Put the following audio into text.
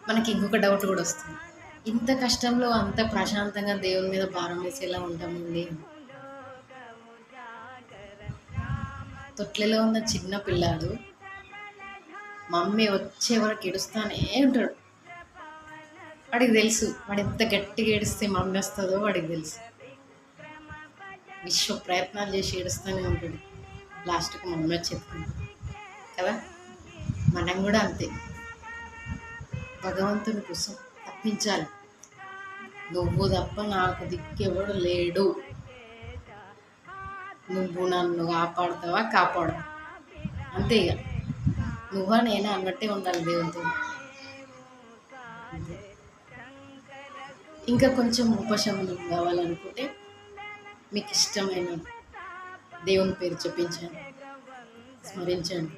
మనకి ఇంకొక డౌట్ కూడా వస్తుంది. ఇంత కష్టంలో అంత ప్రశాంతంగా దేవుని మీద భారం వేసి ఎలా ఉంటామండి? తొట్లలో ఉన్న చిన్న పిల్లాడు మమ్మీ వచ్చే వరకు ఏడుస్తానే ఉంటాడు. వాడికి తెలుసు వాడు ఎంత గట్టిగా ఏడిస్తే మమ్మీ వస్తుందో వాడికి తెలుసు. విశ్వ ప్రయత్నాలు చేసి ఏడుస్తూనే ఉంటాడు. లాస్ట్కి మమ్మీ వచ్చేస్తుంది కదా. మనం కూడా అంతే, భగవంతుని కోసం తప్పించాలి. నువ్వు తప్ప నాకు దిక్కెవడు లేడు, నువ్వు నన్ను కాపాడుతావా కాపాడు, అంతే. ఇక నువ్వా నేనా అన్నట్టే ఉండాలి దేవునితో. ఇంకా కొంచెం ఉపశమనం కావాలనుకుంటే మీకు ఇష్టమైన దేవుని పేరు చెప్పించండి, స్మరించండి.